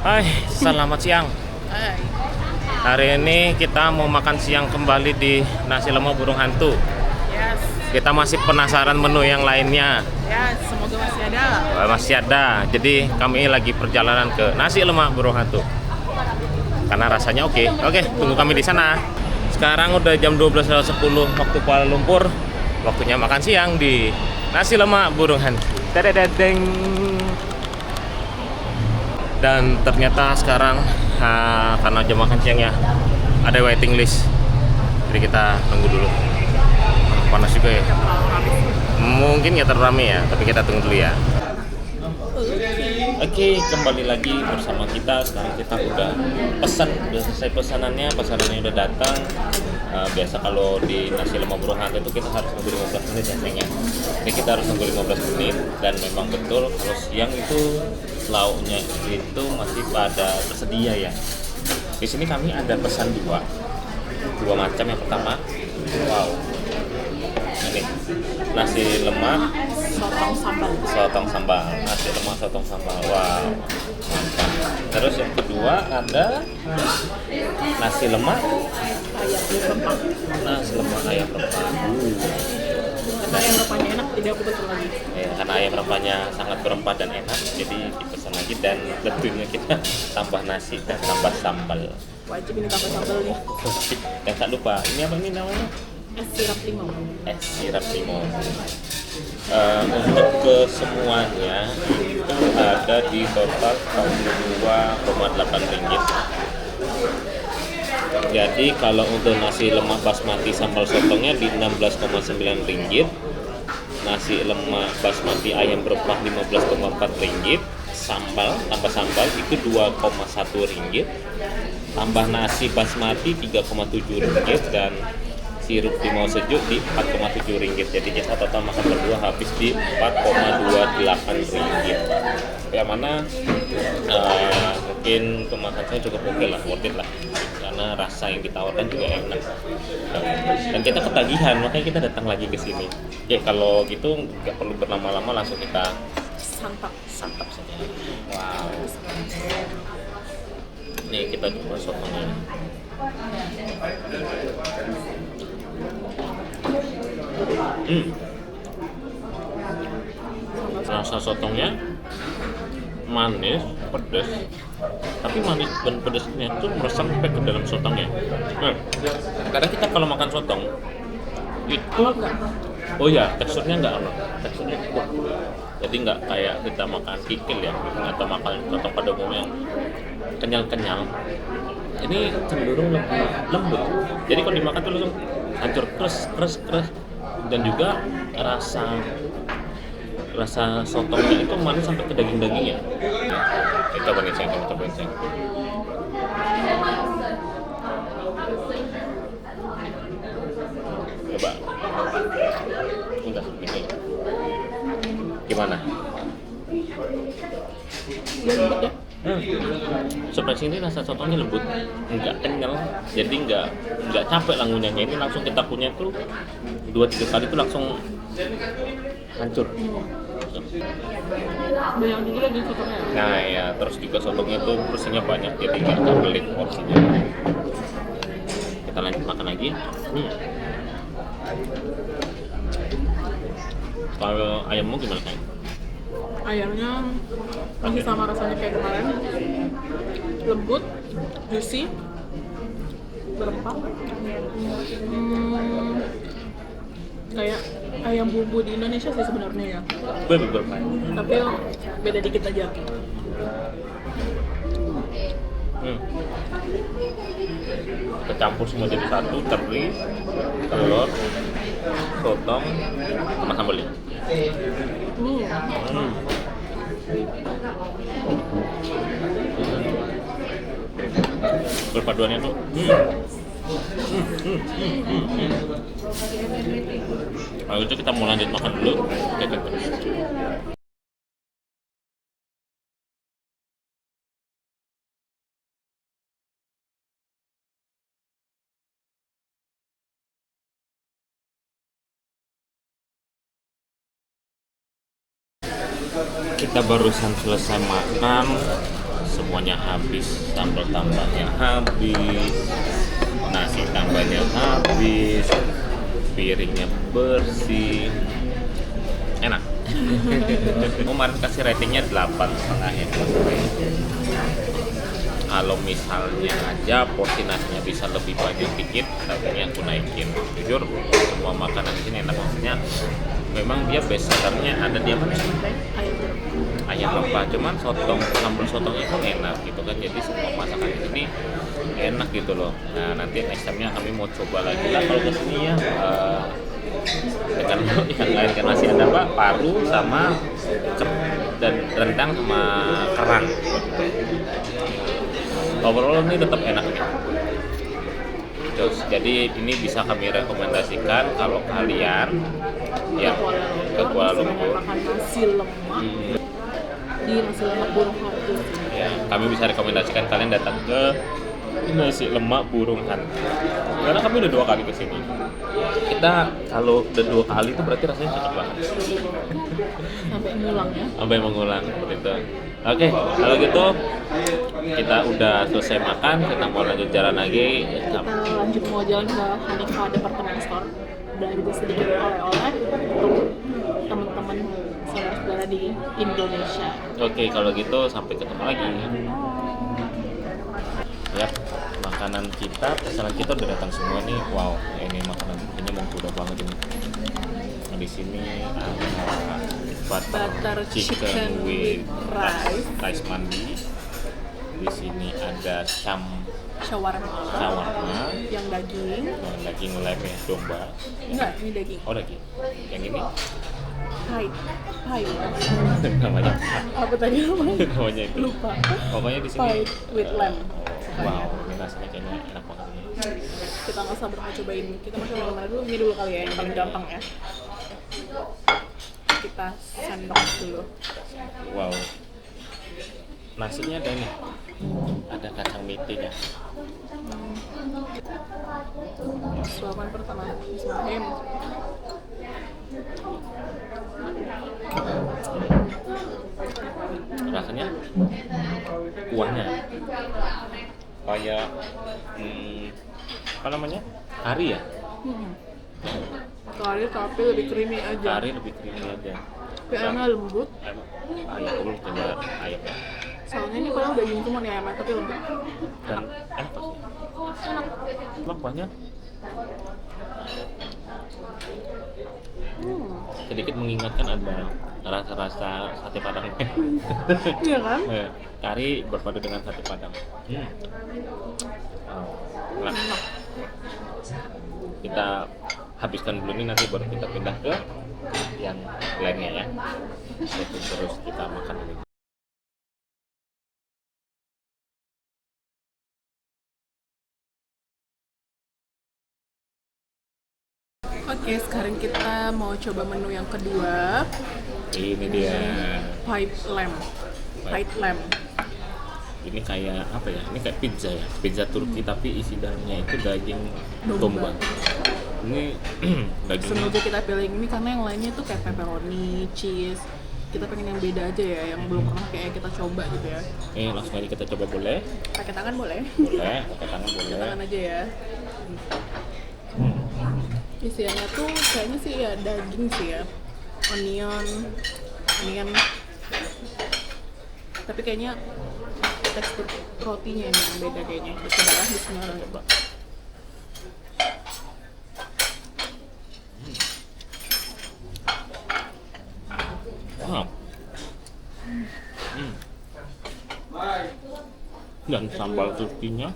Hai, selamat siang. Hai. Hari ini kita mau makan siang kembali di nasi lemak burung hantu. Yes. Kita masih penasaran menu yang lainnya. Yes, semoga masih ada. Masih ada. Jadi kami lagi perjalanan ke nasi lemak burung hantu. Karena rasanya oke. Oke, tunggu kami di sana. Sekarang udah jam 12.10 waktu Kuala Lumpur. Waktunya makan siang di nasi lemak burung hantu. Dededeng. Dan ternyata sekarang karena jam makan siang ya ada waiting list, jadi kita tunggu dulu. Panas juga ya, mungkin nggak terlalu rame ya, tapi kita tunggu dulu ya. Oke, kembali lagi bersama kita. Sekarang kita udah udah selesai pesanannya udah datang. Biasa kalau di nasi lemak burung hantu itu kita harus nunggu 15 menit ya sayangnya. Jadi kita harus nunggu 15 menit, dan memang betul kalau siang itu lauknya itu masih pada tersedia ya. Di sini kami ada pesan dua macam. Yang pertama, wow, ini nasi lemak sotong sambal, nasi lemak sotong sambal, wow, mantap. Terus yang kedua ada nasi lemak ayam rempah. Karena ayam rempahnya enak, jadi aku betul lagi. Ya, karena ayam rempahnya sangat berempah dan enak, jadi dipesan lagi, dan tentunya kita tambah nasi dan tambah sambal. Wajib ini tambah sambalnya. Dan tak lupa, ini apa ini namanya? Es sirap limau. Es sirap limau. Untuk kesemuanya itu ada di total 42,8 ringgit. Jadi kalau untuk nasi lemak basmati sambal sotongnya di 16,9 ringgit, nasi lemak basmati ayam berempah 15,4 ringgit, tambah sambal itu 2,1 ringgit, tambah nasi basmati 3,7 ringgit, dan sirup limau sejuk di 4,7 ringgit. Jadi jasa total makan berdua habis di 4,28 ringgit. Yang mana mungkin untuk makan saya cukup oke lah, worth it lah, karena rasa yang ditawarkan juga enak, dan kita ketagihan, makanya kita datang lagi ke sini. Oke, kalau gitu nggak perlu berlama-lama, langsung kita santap saja. Wow, nih kita coba sotongnya. Rasa sotongnya manis, pedas, tapi manis dan pedasnya itu meresap sampai ke dalam sotongnya. Nah, kadang kita kalau makan sotong itu, oh ya, teksturnya nggak enak, teksturnya kuat. Jadi nggak kayak kita makan kikil ya, atau makan sotong pada umumnya kenyal-kenyal. Ini cenderung lebih lembut. Jadi kalau dimakan tuh langsung hancur, keras, dan juga rasa sotongnya itu manis sampai ke daging-dagingnya. Kita cobain sayang. Coba. Udah ini. Gimana? Lembut ya. Sampai sini rasa sotongnya lembut, nggak kenyal, jadi nggak capek lah ngunyahnya. Ini langsung kita punya tuh 2-3 kali tuh langsung hancur. Banyak juga lagi sotongnya. Nah ya, terus juga sotongnya tuh porsinya banyak, jadi nggak terbelit porsinya. Kita lanjut makan lagi. Kalau ayammu gimana kayak? Ayamnya masih sama rasanya kayak kemarin. Lembut, juicy, berempah. Kayak ayam bumbu di Indonesia sih sebenarnya ya. Berempah. Tapi beda dikit aja. Kecampur semua jadi satu, teri, telur, sotong, sama sambalnya. Perpaduannya tuh Kalau itu kita mau lanjut makan dulu. Kita terus. Kita barusan selesai makan semuanya habis, sambal tambahnya habis, nasi tambahnya habis, piringnya bersih, enak. Kemarin kasih ratingnya 8,5 ya. Kalau misalnya aja porsi nasinya bisa lebih banyak dikit, tapi aku naikin. Jujur, semua makanan di sini enak, maksudnya memang dia best sellernya ada di apa nih? Ayam apa? Cuman sotong, sambal sotongnya pun enak gitu kan. Jadi semua masakan di sini enak gitu loh. Nah nanti next time-nya kami mau coba lagi lah kalau kesini ya. Dengan yang lain kan masih ada apa? Paru sama dan rendang sama kerang. Overall ini tetap enak nih. Terus, jadi ini bisa kami rekomendasikan kalau kalian ya ke Kuala Lumpur. Makan nasi lemak di nasi lemak burung hantu. Ya, kami bisa rekomendasikan kalian datang ke nasi lemak burung hantu. Karena kami udah 2 kali ke sini. Kita kalau udah 2 kali itu berarti rasanya cocok banget. Sampai ngulang ya. Sampai mengulang seperti itu. Oke, kalau gitu kita udah selesai makan, kita mau lanjut jalan lagi. Kita lanjut mau jalan ke Hanika Department Store. Belanja sedikit oleh-oleh untuk teman-teman saudara-saudara di Indonesia. Oke, kalau gitu sampai ketemu lagi. Ya, makanan kita, pesanan kita udah datang semua nih. Wow, ini makanan ini menggoda banget ini. Nah, di sini ada butter chicken with rice mandi. Di sini ada shawarma Yang daging lem ya, domba. enggak, ini daging. Oh, daging. Yang ini Pie. namanya Apa tadi namanya? namanya itu. Lupa. Pokoknya di sini Pie with lamb. wow, ini nasinya kayaknya enak banget ini. Kita nggak sabar mau cobain. Kita mau coba yang mana dulu? Ini dulu kali ya, yang paling gampang ya. Kita sendok dulu. Wow, nasinya ada nih, ada kacang metiknya. Suapan pertama, Bismillahirrahmanirrahim. Rasanya kuahnya kayak apa namanya, kari ya, Kari tapi lebih creamy aja. kari lebih creamy aja. Tapi ayamnya lembut. Ayam ulur dengan ayam Soalnya ini padahal daging cuma nih ayamnya tapi lembut. dan enak pasti. Cuma kuahnya sedikit mengingatkan ada rasa-rasa sate padang. Iya kan? Kari berpadu dengan sate padang. Enak. Kita habiskan dulu nih, nanti baru kita pindah ke yang lainnya ya. Itu terus kita makan dulu. Oke, sekarang kita mau coba menu yang kedua. Ini dia. Pied lamb. Ini kayak apa ya? Ini kayak pizza ya. Pizza Turki tapi isi dalamnya itu daging domba. Ini dagingnya. Sengaja kita pilih ini karena yang lainnya tuh kayak pepperoni, cheese. Kita pengen yang beda aja ya, yang belum pernah kayak kita coba gitu ya. Langsung aja kita coba, boleh? Pakai tangan boleh? Boleh, pakai tangan boleh. Pakai tangan aja ya. Isiannya tuh kayaknya sih ya daging sih ya, onion, tapi kayaknya tekstur rotinya ini yang beda kayaknya. Coba lah, bismillah. Coba. Wow. Dan sambal Turkinya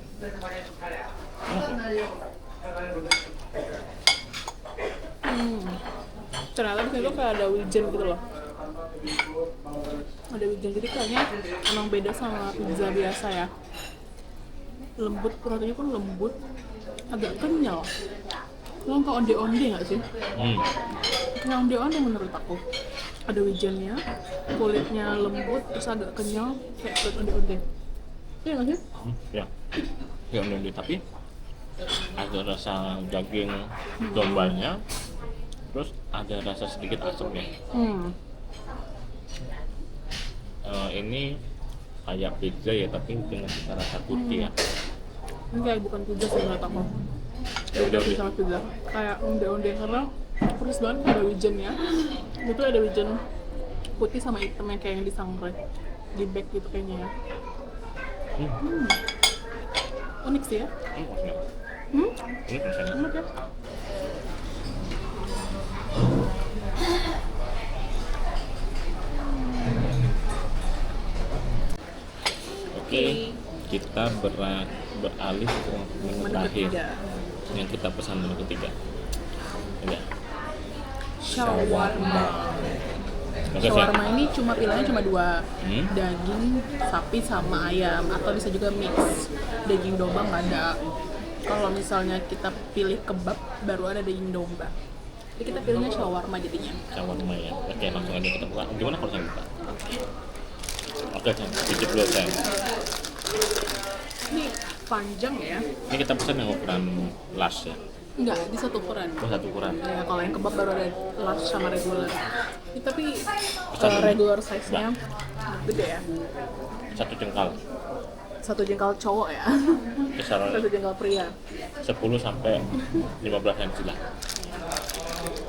ternyata di sini tuh kayak ada wijen gitu loh. Ada wijen, jadi kayaknya emang beda sama pizza biasa ya. Lembut, rotinya pun lembut, agak kenyal. Lo ke onde-onde nggak sih? Kayak onde-onde menurut aku. Ada wijennya, kulitnya lembut, terus agak kenyal, kayak kulit onde-onde. Iya nggak sih? Ya, ya udah, tapi ada rasa daging dombanya, terus ada rasa sedikit asamnya. Ini kayak pizza ya, tapi dengan cita rasa Turki ya. Ini kayak bukan pizza sih menurut aku. Ya udah Beda sama pizza. Kayak onde-onde karena persis banget ada wijennya. Itu ada wijen putih sama hitam yang kayak yang disangrai di bag gitu kayaknya ya. Unik sih ya. Ini rasanya. Unik ya. Oke, kita beralih ke menu Menu terakhir ketiga. yang kita pesan, menu ketiga. Enggak. Shawarma. Oke, Shawarma ini pilihannya cuma 2, Hmm? daging sapi sama ayam, atau bisa juga mix. Daging domba nggak ada. Kalau misalnya kita pilih kebab, baru ada daging domba. Jadi kita pilihnya shawarma jadinya. Shawarma ya. Oke, langsung aja kita buka. Gimana kalau saya buka? Oke, saya cicip dulu saya. Ini panjang ya? Ini kita pesan yang ukuran large ya. Enggak, di satu ukuran. Oh, satu ukuran. Ya, kalau yang kebab baru ada large sama regular. Ini tapi Besar. regular size-nya gede ya. Satu jengkal. Satu jengkal cowok ya. Kisaran Satu jengkal pria. 10 sampai 15 cm lah.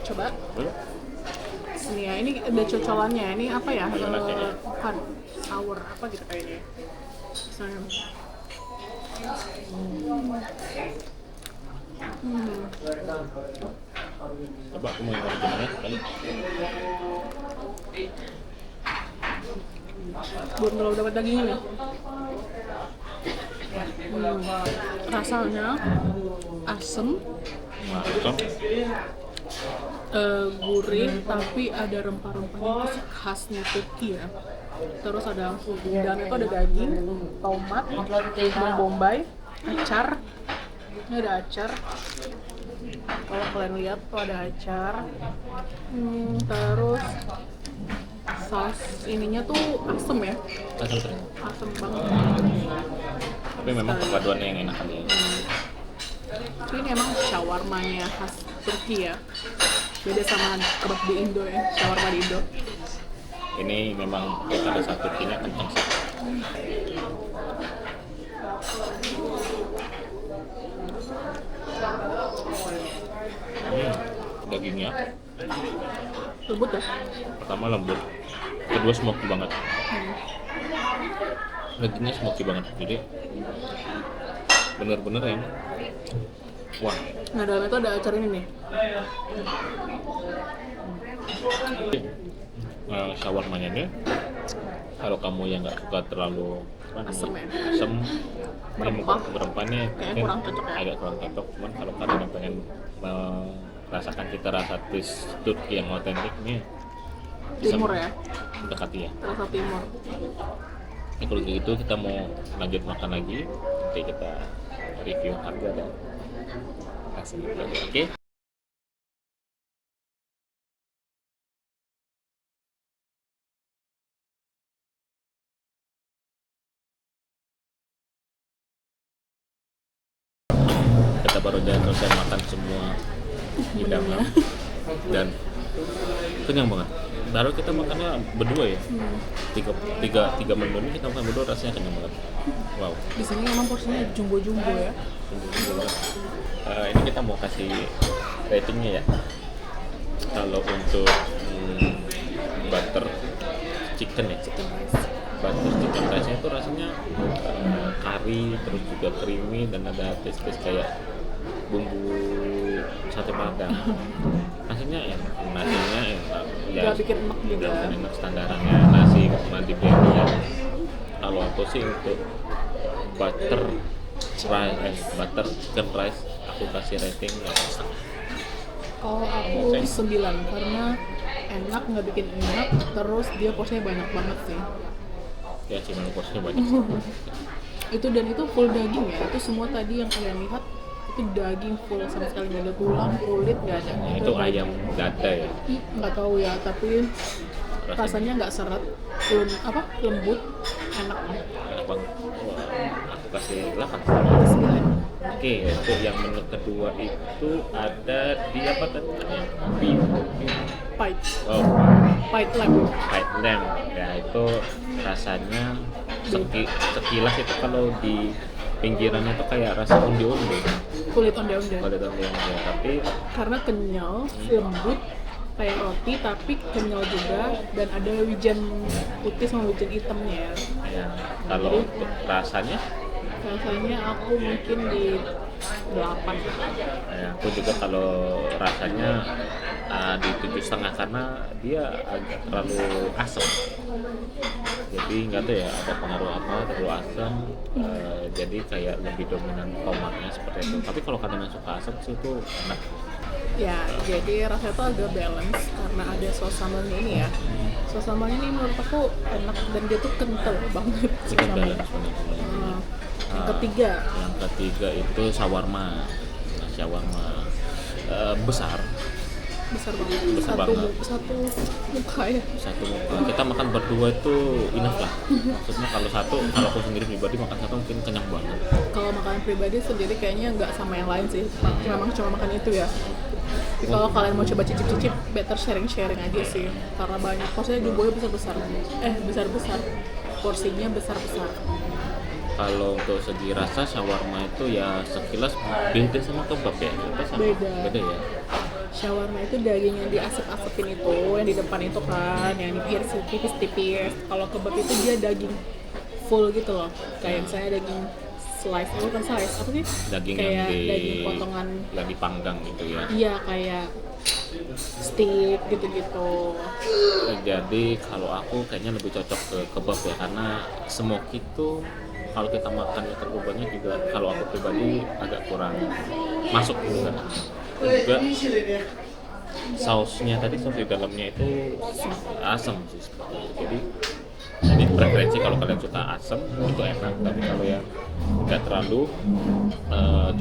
Coba. Yuk. Sini ya, ini ada cocolannya. Ini apa ya? Mayonnaise-nya. Bukan sour apa gitu kayaknya. Misalnya. Coba aku mau yang gimana kali. Belum terlalu dapat dagingnya nih. Rasanya asem, Masuk. gurih, tapi ada rempah-rempahnya itu khasnya Turki ya. Terus ada di dalamnya itu ada daging, tomat, bawang bombay, acar. Ini ada acar. Kalau kalian lihat tuh ada acar. Terus saus ininya tuh asem ya, Asal terus. asem banget. Tapi memang perpaduannya yang enak kali ya. Tapi ini emang shawarmanya khas Turki ya. Beda sama kebab di Indo ya, shawarma di Indo. Ini memang kita rasa Turkinya kencang sih. Dagingnya Lembut ya? pertama lembut, kedua smoky banget. Dagingnya smoky banget, jadi bener-bener yang wah. Nah dalamnya tuh ada acar ini nih. Shawarmanya deh, kalau kamu yang nggak suka terlalu Asem ya? asem, Berempah. berempahnya Kayaknya kurang cocok ya? agak kurang cocok. Cuman kalau kalian yang pengen merasakan cita rasa taste Turki yang otentik nih, bisa Timur ya? mendekati ya. Rasa timur. Ini kalau gitu kita mau lanjut makan lagi, nanti kita review harga dan hasil lagi. Oke. Kita baru aja selesai makan semua hidangan dan kenyang banget. Baru kita makannya berdua ya, tiga menu ini kita makan berdua, rasanya kenyang banget. Wow, Di sini emang porsinya jumbo-jumbo ya. sungguh banget. Ini kita mau kasih ratingnya ya. Kalau untuk butter chicken ya, Chicken rice. butter chicken rice itu rasanya kari, terus juga creamy dan ada taste kayak bumbu sate padang. Nasinya enak, Nggak bikin enak juga. nggak bikin enak, standarannya nasi mandi baby ya. Kalau aku sih untuk butter butter chicken rice aku kasih rating 8,5. Kalau aku 9 karena enak, nggak bikin enak, terus dia porsinya banyak banget sih. Ya sih memang porsinya banyak. Itu dan itu full daging ya. Itu semua tadi yang kalian lihat itu daging full, sama sekali nggak ada tulang, kulit nggak ada. Itu ayam dada ya. Nggak tahu ya, tapi rasanya nggak seret, lembut, enak. Enak banget. Wah, aku kasih 8. 9. Oke, untuk yang menu kedua itu ada di apa tadi? Beef. Pite, Oh, pite lamb. white lamb. Ya itu rasanya sekilas itu kalau di pinggirannya itu kayak rasa onde-onde. Kulit onde-onde. Kulit onde-onde, tapi Karena kenyal, lembut, kayak roti tapi kenyal juga, dan ada wijen putih sama wijen hitamnya ya. ya, kalau untuk rasanya Rasanya aku mungkin di 8. ya, aku juga kalau rasanya di 7,5 karena dia agak terlalu asam. Jadi nggak tahu ya apa pengaruh apa, terlalu asam. Jadi kayak lebih dominan tomatnya seperti itu. Tapi kalau kalian yang suka asam sih itu enak. Ya, jadi rasanya tuh agak balance karena ada saus sambalnya ini ya. Saus sambalnya ini menurut aku enak dan dia tuh kental banget saus Jadi sambalnya. balance benar-benar. Yang ketiga, Yang ketiga itu shawarma. Nah, shawarma besar. besar banget. Besar banget. Satu muka ya. Satu kita makan berdua itu enough lah. Maksudnya kalau aku sendiri pribadi makan satu mungkin kenyang banget. Kalau makanan pribadi sendiri kayaknya nggak sama yang lain sih. Memang cuma makan itu ya. Tapi kalau kalian mau coba cicip-cicip, better sharing-sharing aja sih. Karena banyak, porsinya jumbonya besar-besar. Besar-besar. Porsinya besar-besar. Kalau untuk segi rasa shawarma itu ya sekilas beda sama kebab ya. Beda ya. Shawarma itu daging yang diasap-asepin itu, yang di depan itu kan, yang diiris tipis-tipis. Kalau kebab itu dia daging full gitu loh. Kayak misalnya daging slice, bukan slice, apa sih? Daging kayak yang daging potongan. yang dipanggang gitu ya. Iya, kayak steak gitu-gitu. Jadi kalau aku kayaknya lebih cocok ke kebab ya karena smoky itu kalau kita makan ya terubahnya juga kalau aku pribadi agak kurang masuk gitu kan. Dan juga sausnya tadi saus di dalamnya itu asam sih seperti itu. Jadi preferensi kalau kalian suka asam itu enak, tapi kalau yang nggak terlalu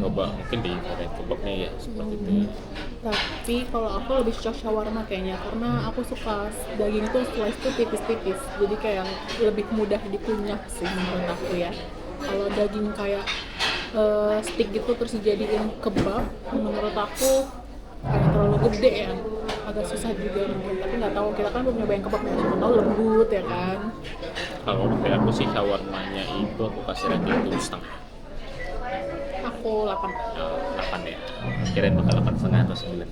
coba mungkin di varian kebabnya ya seperti itu ya. Tapi kalau aku lebih cocok shawarma kayaknya, karena aku suka daging itu slice tuh tipis-tipis, jadi kayak lebih mudah dikunyah sih menurut aku ya. Kalau daging kayak stick gitu terus dijadiin kebab, menurut aku agak terlalu gede ya, agak susah juga mungkin. Tapi nggak tahu, kita kan belum nyobain kebab ya, siapa tahu lembut ya kan. Kalau dari aku sih shawarmanya itu aku kasih rating 7,5. Aku 8. 8 ya. Kirain bakal 8,5 atau 9.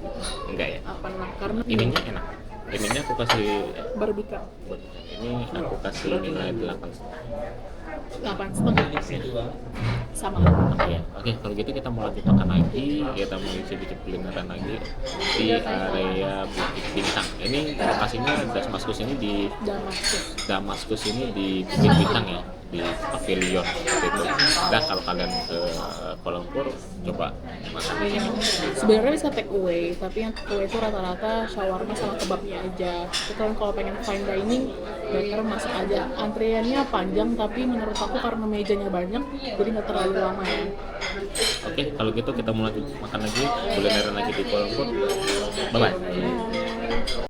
Enggak ya. 8 lah, karena Ininya enak. Ininya aku kasih barbika ini aku kasih nilai 8,5. 8,5 sama. Ya, oke, kalau gitu kita mau lanjut makan lagi, kita mau isi dikit kulineran lagi di area Bukit Bintang. Ini lokasinya Damaskus ini di Damaskus ini di Bukit Bintang ya, di pavilion seperti itu. Nah, kalau kalian ke Kuala Lumpur coba makan di sini. Sebenarnya bisa take away, tapi yang take away itu rata-rata shawarma sama kebabnya aja. Tapi kalau pengen fine dining, better masak aja. Antriannya panjang, tapi menurut aku karena mejanya banyak, jadi nggak terlalu lama ya. Oke, kalau gitu kita mau lanjut makan lagi, kulineran lagi di Kuala Lumpur. Bye bye.